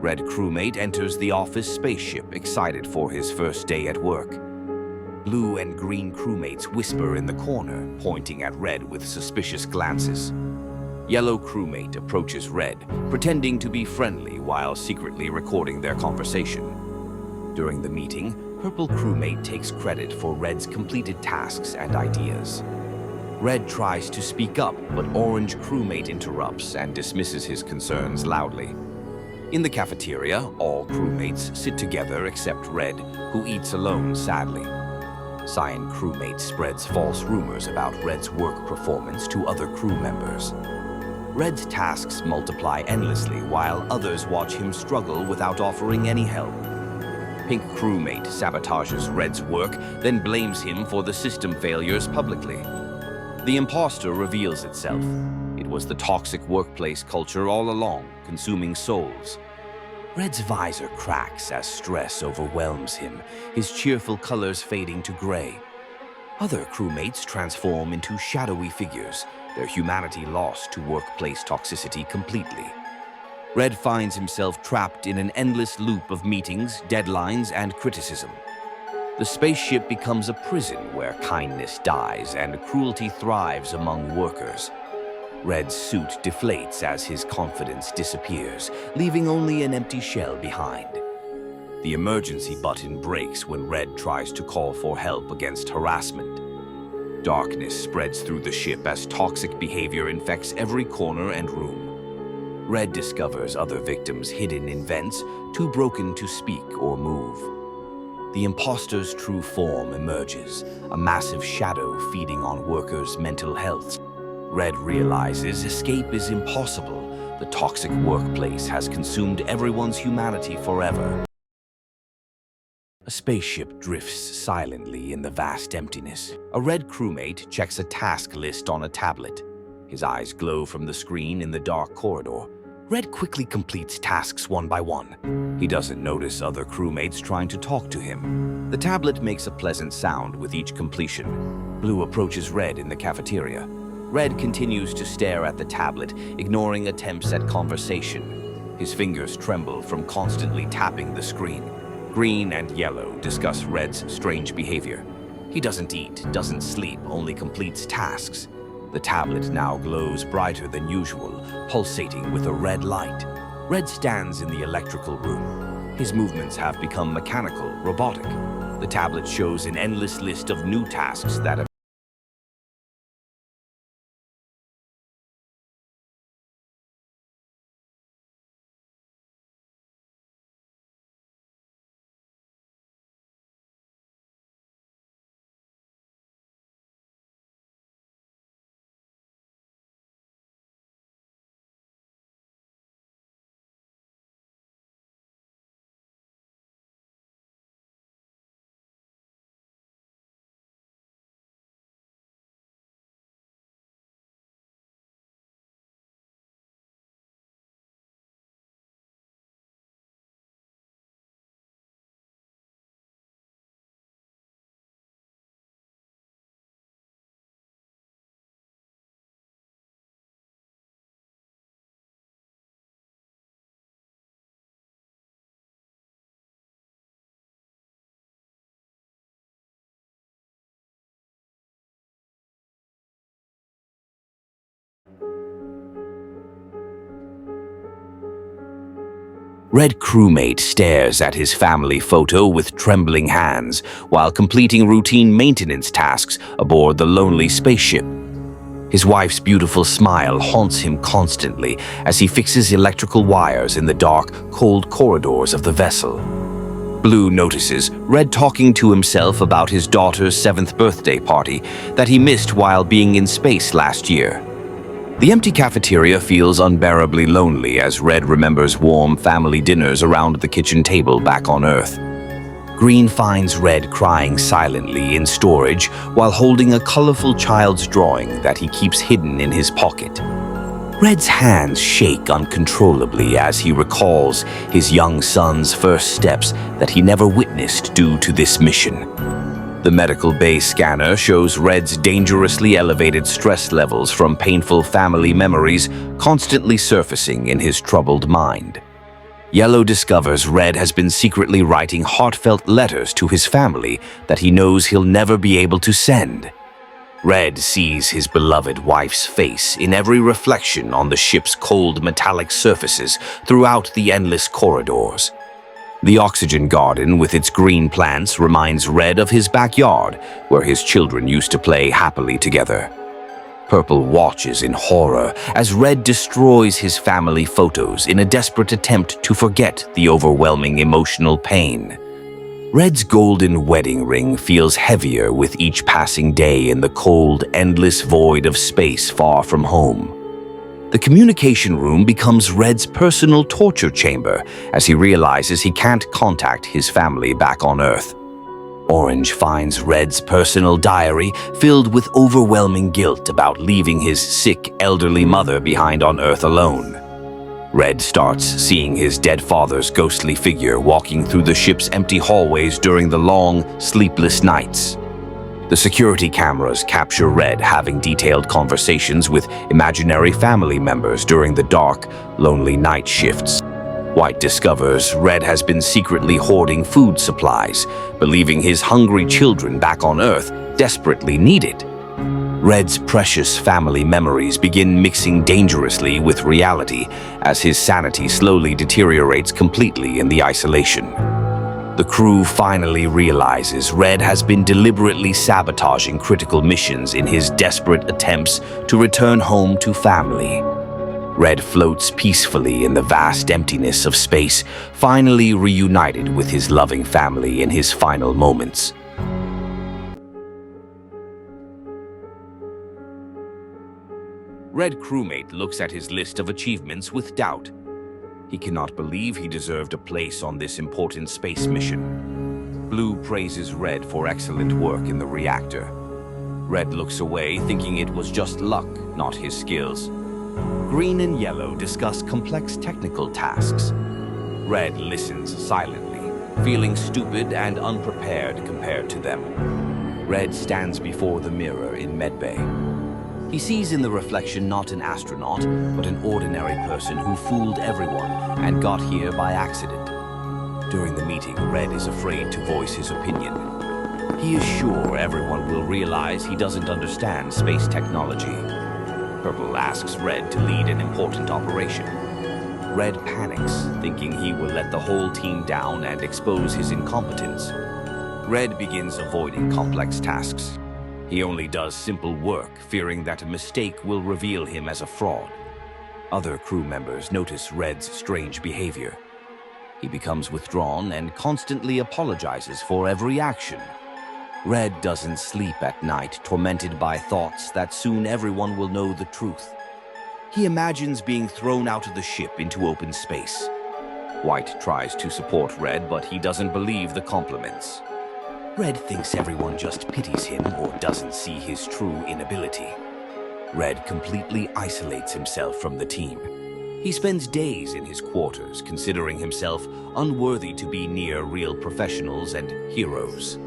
Red crewmate enters the office spaceship, excited for his first day at work. Blue and green crewmates whisper in the corner, pointing at Red with suspicious glances. Yellow crewmate approaches Red, pretending to be friendly while secretly recording their conversation. During the meeting, Purple crewmate takes credit for Red's completed tasks and ideas. Red tries to speak up, but Orange crewmate interrupts and dismisses his concerns loudly. In the cafeteria, all crewmates sit together except Red, who eats alone sadly. Cyan crewmate spreads false rumors about Red's work performance to other crew members. Red's tasks multiply endlessly while others watch him struggle without offering any help. Pink crewmate sabotages Red's work, then blames him for the system failures publicly. The imposter reveals itself. It was the toxic workplace culture all along, consuming souls. Red's visor cracks as stress overwhelms him, his cheerful colors fading to gray. Other crewmates transform into shadowy figures, their humanity lost to workplace toxicity completely. Red finds himself trapped in an endless loop of meetings, deadlines, and criticism. The spaceship becomes a prison where kindness dies and cruelty thrives among workers. Red's suit deflates as his confidence disappears, leaving only an empty shell behind. The emergency button breaks when Red tries to call for help against harassment. Darkness spreads through the ship as toxic behavior infects every corner and room. Red discovers other victims hidden in vents, too broken to speak or move. The imposter's true form emerges, a massive shadow feeding on workers' mental health. Red realizes escape is impossible. The toxic workplace has consumed everyone's humanity forever. A spaceship drifts silently in the vast emptiness. A Red crewmate checks a task list on a tablet. His eyes glow from the screen in the dark corridor. Red quickly completes tasks one by one. He doesn't notice other crewmates trying to talk to him. The tablet makes a pleasant sound with each completion. Blue approaches Red in the cafeteria. Red continues to stare at the tablet, ignoring attempts at conversation. His fingers tremble from constantly tapping the screen. Green and Yellow discuss Red's strange behavior. He doesn't eat, doesn't sleep, only completes tasks. The tablet now glows brighter than usual, pulsating with a red light. Red stands in the electrical room. His movements have become mechanical, robotic. The tablet shows an endless list of new tasks that Red crewmate stares at his family photo with trembling hands while completing routine maintenance tasks aboard the lonely spaceship. His wife's beautiful smile haunts him constantly as he fixes electrical wires in the dark, cold corridors of the vessel. Blue notices Red talking to himself about his daughter's 7th birthday party that he missed while being in space last year. The empty cafeteria feels unbearably lonely as Red remembers warm family dinners around the kitchen table back on Earth. Green finds Red crying silently in storage while holding a colorful child's drawing that he keeps hidden in his pocket. Red's hands shake uncontrollably as he recalls his young son's first steps that he never witnessed due to this mission. The medical bay scanner shows Red's dangerously elevated stress levels from painful family memories constantly surfacing in his troubled mind. Yellow discovers Red has been secretly writing heartfelt letters to his family that he knows he'll never be able to send. Red sees his beloved wife's face in every reflection on the ship's cold metallic surfaces throughout the endless corridors. The oxygen garden with its green plants reminds Red of his backyard, where his children used to play happily together. Purple watches in horror as Red destroys his family photos in a desperate attempt to forget the overwhelming emotional pain. Red's golden wedding ring feels heavier with each passing day in the cold, endless void of space far from home. The communication room becomes Red's personal torture chamber as he realizes he can't contact his family back on Earth. Orange finds Red's personal diary filled with overwhelming guilt about leaving his sick, elderly mother behind on Earth alone. Red starts seeing his dead father's ghostly figure walking through the ship's empty hallways during the long, sleepless nights. The security cameras capture Red having detailed conversations with imaginary family members during the dark, lonely night shifts. White discovers Red has been secretly hoarding food supplies, believing his hungry children back on Earth desperately need it. Red's precious family memories begin mixing dangerously with reality as his sanity slowly deteriorates completely in the isolation. The crew finally realizes Red has been deliberately sabotaging critical missions in his desperate attempts to return home to family. Red floats peacefully in the vast emptiness of space, finally reunited with his loving family in his final moments. Red crewmate looks at his list of achievements with doubt. He cannot believe he deserved a place on this important space mission. Blue praises Red for excellent work in the reactor. Red looks away, thinking it was just luck, not his skills. Green and yellow discuss complex technical tasks. Red listens silently, feeling stupid and unprepared compared to them. Red stands before the mirror in medbay. He sees in the reflection not an astronaut, but an ordinary person who fooled everyone and got here by accident. During the meeting, Red is afraid to voice his opinion. He is sure everyone will realize he doesn't understand space technology. Purple asks Red to lead an important operation. Red panics, thinking he will let the whole team down and expose his incompetence. Red begins avoiding complex tasks. He only does simple work, fearing that a mistake will reveal him as a fraud. Other crew members notice Red's strange behavior. He becomes withdrawn and constantly apologizes for every action. Red doesn't sleep at night, tormented by thoughts that soon everyone will know the truth. He imagines being thrown out of the ship into open space. White tries to support Red, but he doesn't believe the compliments. Red thinks everyone just pities him or doesn't see his true inability. Red completely isolates himself from the team. He spends days in his quarters, considering himself unworthy to be near real professionals and heroes.